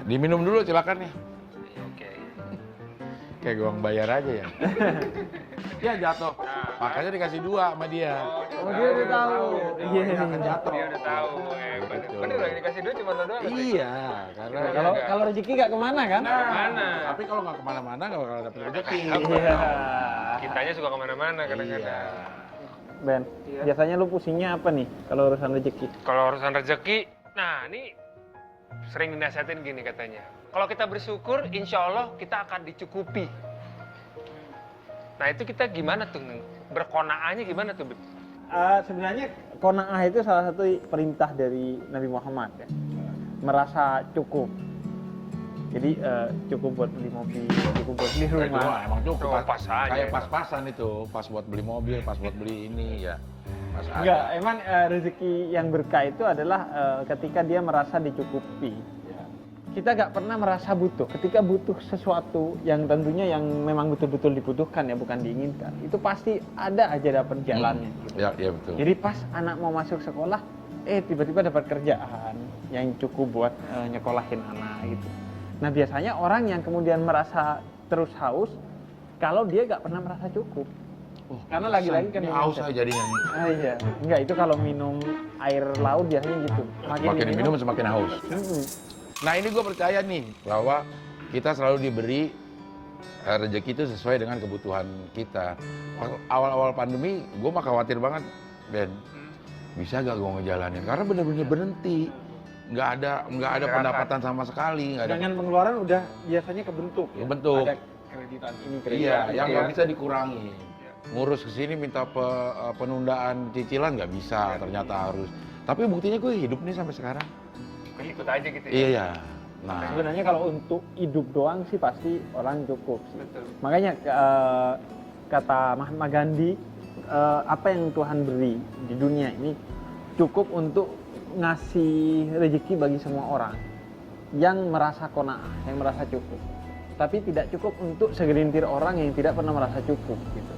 Diminum dulu silakan ya. Oke. Kayak gua bayar aja ya. Dia jatuh. Makanya dikasih 2 sama dia. Oh, dia udah tahu. Iya. Dia akan jatuh. Dia udah tahu. Betul. Bener dong, dikasih duit cuma 2 doang. Iya, karena Kalau rezeki nggak kemana kan? Kemana? tapi kalau nggak kemana-mana nggak bakal dapet rezeki. Iya. Kitanya suka kemana-mana kadang-kadang. Iya. Ben, biasanya lu pusingnya apa nih kalau urusan rezeki? Kalau urusan rezeki, nah ini sering dinasihatin gini katanya. Kalau kita bersyukur, insya Allah kita akan dicukupi. Nah itu kita gimana tuh? Berkonaannya gimana tuh? Sebenarnya qanaah itu salah satu perintah dari Nabi Muhammad ya. Merasa cukup. Jadi cukup buat beli mobil, cukup buat beli Itu rumah. emang cukup. Oh, pas aja. Kayak pas-pasan itu, pas buat beli mobil, pas buat beli ini ya. Pas Enggak, aja. emang rezeki yang berkah itu adalah ketika dia merasa dicukupi. Kita nggak pernah merasa butuh. Ketika butuh sesuatu yang tentunya yang memang betul-betul dibutuhkan ya, bukan diinginkan, itu pasti ada aja dapat jalannya. Gitu. Ya, iya betul. Jadi pas anak mau masuk sekolah, tiba-tiba dapat kerjaan yang cukup buat nyekolahin anak gitu. Nah biasanya orang yang kemudian merasa terus haus, kalau dia nggak pernah merasa cukup. Karena lagi-lagi kan ini haus aja jadinya. Iya, enggak itu kalau minum air laut biasanya gitu. Makin diminum semakin haus. Nah ini gue percaya nih bahwa kita selalu diberi rezeki itu sesuai dengan kebutuhan kita. Pas awal-awal pandemi gue mah khawatir banget, Ben. Bisa gak gue ngejalanin? Karena bener-bener berhenti. Nggak ada pendapatan sama sekali. Nggak ada Dengan pengeluaran udah biasanya kebentuk ya. Kebentuk. Ada kreditan ini, kreditan Iya, itu yang ya. nggak bisa dikurangi. Ngurus kesini minta penundaan cicilan nggak bisa, ternyata harus. Tapi buktinya gue hidup nih sampai sekarang. Ikut aja gitu ya. Iya. Nah, Sebenarnya kalau untuk hidup doang sih pasti orang cukup sih. Betul. Makanya kata Mahatma Gandhi, apa yang Tuhan beri di dunia ini cukup untuk ngasih rezeki bagi semua orang yang merasa qanaah, yang merasa cukup. Tapi tidak cukup untuk segelintir orang yang tidak pernah merasa cukup gitu.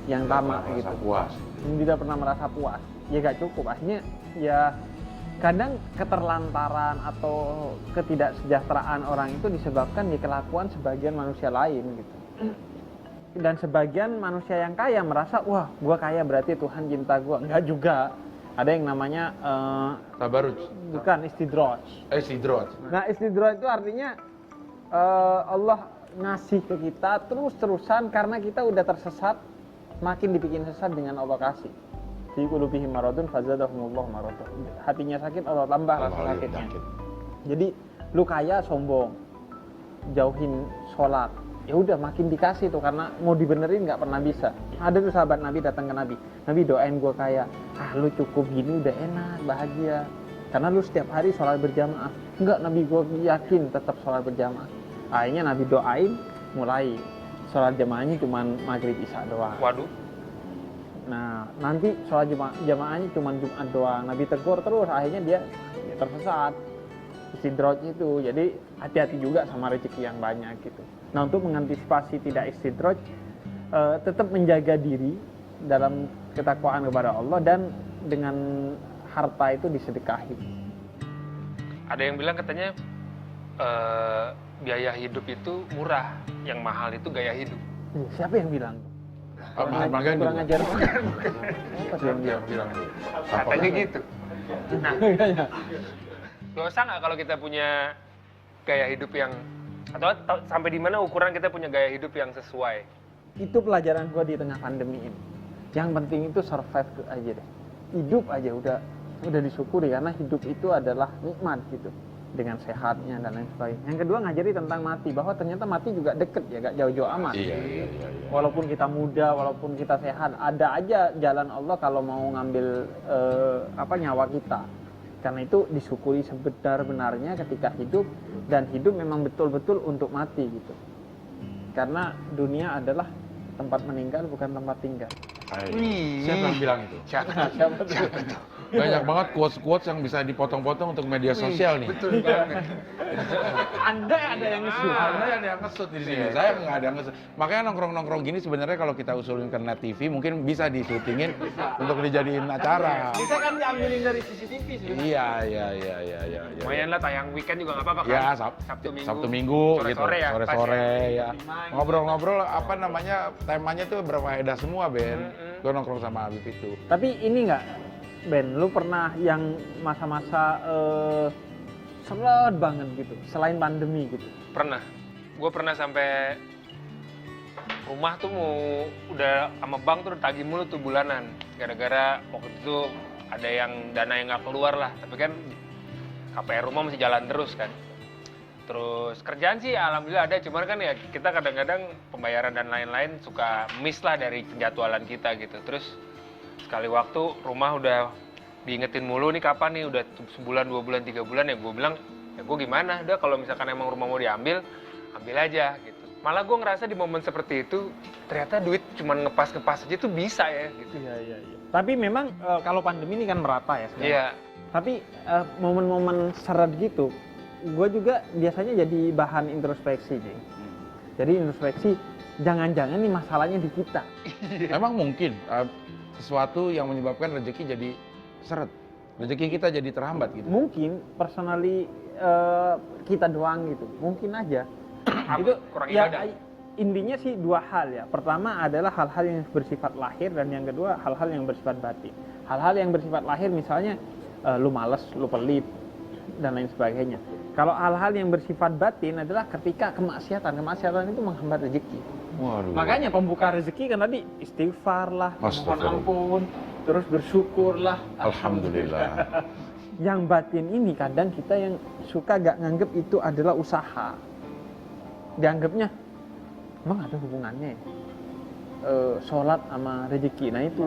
Yang tamak gitu. puas. Yang tidak pernah merasa puas. Ya gak cukup. Akhirnya ya kadang keterlantaran atau ketidaksejahteraan orang itu disebabkan di kelakuan sebagian manusia lain gitu. Dan sebagian manusia yang kaya merasa, wah gua kaya berarti Tuhan cinta gua. Enggak juga. Ada yang namanya Tabaruj. bukan istidraj. Sidroj. Nah istidraj itu artinya Allah ngasih ke kita terus-terusan karena kita udah tersesat, makin dibikin sesat dengan Allah kasih. Fi qulubihim maradun fazadahumullahu maradan. Hatinya sakit, Allah tambah rasa sakitnya. Jadi lu kaya sombong, jauhin sholat, ya udah makin dikasih tuh karena mau dibenerin nggak pernah bisa. Ada tuh sahabat Nabi datang ke Nabi doain gua kaya. Lu cukup gini udah enak, bahagia. Karena lu setiap hari sholat berjamaah. Enggak, Nabi gua yakin tetap sholat berjamaah. Akhirnya Nabi doain, mulai sholat jamaahnya cuma maghrib isya doang. Waduh. Nah, nanti sholat jamaahnya cuma Jumat doang. Nabi tegur terus, akhirnya dia tersesat. Istidraj itu. Jadi hati-hati juga sama rezeki yang banyak gitu. Nah, untuk mengantisipasi tidak istidraj, tetap menjaga diri dalam ketakwaan kepada Allah dan dengan harta itu disedekahi. Ada yang bilang katanya biaya hidup itu murah, yang mahal itu gaya hidup. Siapa yang bilang? Mahatma Gandhi. Kurang ajar. Apa sih yang bilang? Katanya gitu. Nah, dosa nggak kalau kita punya gaya hidup yang atau sampai di mana ukuran kita punya gaya hidup yang sesuai? Itu pelajaran gua di tengah pandemi ini. Yang penting itu survive aja deh. Hidup aja udah disyukuri karena hidup itu adalah nikmat gitu. Dengan sehatnya dan lain sebagainya. Yang kedua ngajari tentang mati, bahwa ternyata mati juga deket ya, gak jauh-jauh amat. Iya. Walaupun kita muda, walaupun kita sehat, ada aja jalan Allah kalau mau ngambil nyawa kita. Karena itu disyukuri sebenar-benarnya ketika hidup, dan hidup memang betul-betul untuk mati gitu. Karena dunia adalah tempat meninggal, bukan tempat tinggal. Siapa yang bilang itu? Siapa tuh? Banyak banget quotes-quotes yang bisa dipotong-potong untuk media sosial nih. Betul banget. Anda ada yang ngesut. Anda ada yang ngesut di sini. Saya nggak ada yang ngesut. Makanya nongkrong-nongkrong gini sebenarnya kalau kita usulin ke Net TV mungkin bisa disutingin untuk dijadiin acara. Bisa kan diambilin dari CCTV sebenarnya. Iya. Lumayan lah tayang weekend juga nggak apa-apa kan? Ya, Sabtu Minggu gitu. Sore-sore ya, Sore-sore pas ya. Ngobrol-ngobrol apa namanya temanya tuh berfaedah semua, Ben. Gue nongkrong sama Habib itu. Tapi ini nggak, Ben, lu pernah yang masa-masa seret banget gitu, selain pandemi gitu? Pernah. Gue pernah sampai rumah tuh udah sama bank tuh tagih mulu tuh bulanan. Gara-gara waktu itu ada yang dana yang nggak keluar lah. Tapi kan KPR rumah masih jalan terus kan. Terus kerjaan sih alhamdulillah ada, cuman kan ya kita kadang-kadang pembayaran dan lain-lain suka miss lah dari penjadwalan kita gitu. Terus sekali waktu rumah udah diingetin mulu nih kapan nih, udah sebulan, 2 bulan, 3 bulan ya gue bilang, ya gue gimana, udah kalau misalkan emang rumah mau diambil, ambil aja gitu. Malah gue ngerasa di momen seperti itu, ternyata duit cuma ngepas-ngepas aja tuh bisa ya gitu. Iya. Tapi memang kalau pandemi ini kan merata ya sekarang. Iya. Tapi momen-momen seret gitu, gue juga biasanya jadi bahan introspeksi, Jing. Jadi introspeksi, jangan-jangan nih masalahnya di kita. Emang mungkin sesuatu yang menyebabkan rezeki jadi seret, rezeki kita jadi terhambat gitu. Mungkin personally kita doang gitu, mungkin aja. Itu kurang ya, ibadah. intinya sih dua hal ya. Pertama adalah hal-hal yang bersifat lahir, dan yang kedua hal-hal yang bersifat batin. Hal-hal yang bersifat lahir misalnya lu malas, lu pelit, dan lain sebagainya. Kalau hal-hal yang bersifat batin adalah ketika kemaksiatan itu menghambat rezeki. Waduh. Makanya pembuka rezeki kan tadi istighfar lah, mohon Astagfirullah. ampun, terus bersyukur lah. Alhamdulillah. Yang batin ini kadang kita yang suka gak nganggep itu adalah usaha. Dianggapnya, emang ada hubungannya ya? Sholat sama rezeki. Nah itu,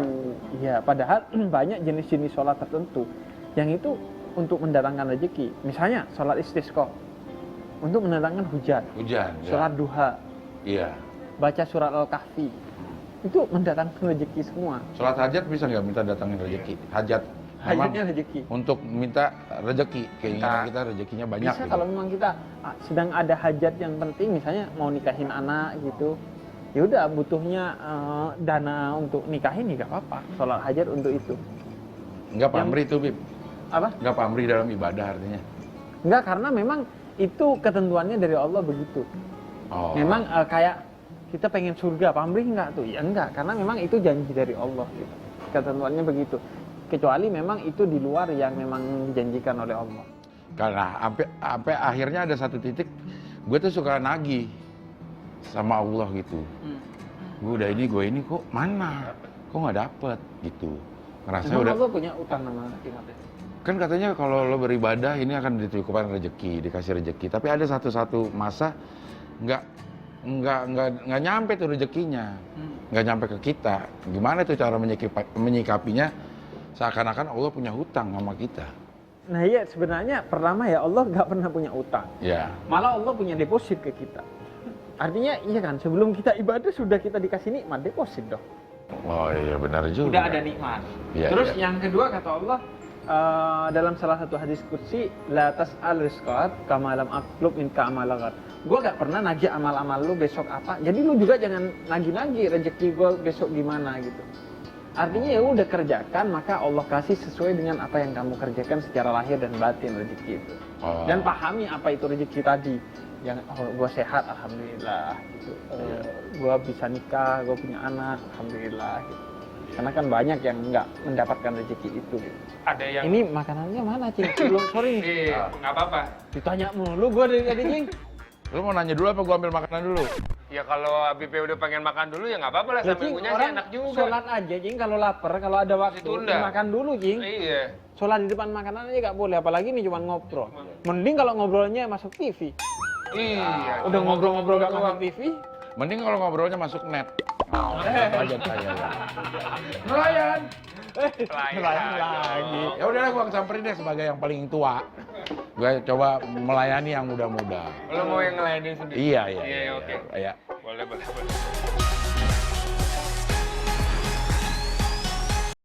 ya padahal banyak jenis-jenis sholat tertentu yang itu untuk mendatangkan rezeki. Misalnya sholat istisqa untuk mendatangkan hujan. Hujan. Sholat duha, Iya. baca surat Al-Kahfi, itu mendatangkan rezeki semua. Sholat hajat bisa nggak minta datangin rezeki? Hajat. Memang Hajatnya rezeki. untuk minta rezeki, keinginan kita rezekinya banyak. Bisa gitu. kalau memang kita sedang ada hajat yang penting, misalnya mau nikahin anak gitu, ya udah butuhnya dana untuk nikahin, ya gak apa-apa. Sholat hajat untuk itu. Nggak pamrih itu, Bib. Apa? Nggak pamrih dalam ibadah artinya. Enggak, karena memang itu ketentuannya dari Allah begitu. Oh. Memang kayak kita pengen surga, pamrih enggak tuh? Ya enggak, karena memang itu janji dari Allah gitu. Ketentuannya begitu. Kecuali memang itu di luar yang memang dijanjikan oleh Allah. Karena sampai akhirnya ada satu titik, gue tuh suka nagih sama Allah gitu. Gue udah ini kok mana? Kok nggak dapet gitu. Ngerasa Memang udah. Allah punya utang sama kita. Kan katanya kalau lo beribadah ini akan dicukupkan rezeki, dikasih rezeki. Tapi ada satu masa nggak nyampe tuh rezekinya, nggak nyampe ke kita. Gimana tuh cara menyikapinya? Seakan-akan Allah punya hutang sama kita. Nah iya, sebenarnya pertama ya Allah nggak pernah punya utang. Ya. Malah Allah punya deposit ke kita. Artinya iya kan, sebelum kita ibadah sudah kita dikasih nikmat, deposit dong. Oh iya benar juga. Udah ada nikmat. Iya, Terus iya. yang kedua kata Allah dalam salah satu hadis kursi, la tas'al rizqat kama lam atlub minka amalagat. Gue gak pernah nagih amal-amal lu besok apa. Jadi lu juga jangan nagih-nagih rezeki gue besok gimana gitu. Artinya ya udah kerjakan, maka Allah kasih sesuai dengan apa yang kamu kerjakan secara lahir dan batin rezeki itu. Oh. Dan pahami apa itu rezeki tadi. Yang gue sehat, alhamdulillah. Gitu. Gue bisa nikah, gue punya anak, alhamdulillah. Gitu. Karena kan banyak yang nggak mendapatkan rezeki itu. Gitu. Ada yang Ini makanannya mana, Cing? Belum, sorry. Iya, nggak apa-apa. Ditanya mulu gue dari tadi, Cing. Lu mau nanya dulu apa gua ambil makanan dulu? Ya kalau Habib udah pengen makan dulu ya nggak apa-apa lah, Ya, sambil Cing, ngunyah sih orang enak juga. sholat aja, Cing. Kalau lapar, kalau ada waktu, Ditunda. makan dulu, Cing. Iya. Sholat di depan makanan aja nggak boleh, apalagi nih cuma ngobrol. Mending kalau ngobrolnya masuk TV. Iya. Udah ngobrol-ngobrol gak doang. masuk TV. Mending kalau ngobrolnya masuk net. Hajat saya. Nelayan. Nelayan lagi. Ya udahlah gua samperin deh sebagai yang paling tua. Gua coba melayani yang muda-muda. Lo mau yang ngelayanin sendiri? Iya. Iya, oke. Iya. Boleh.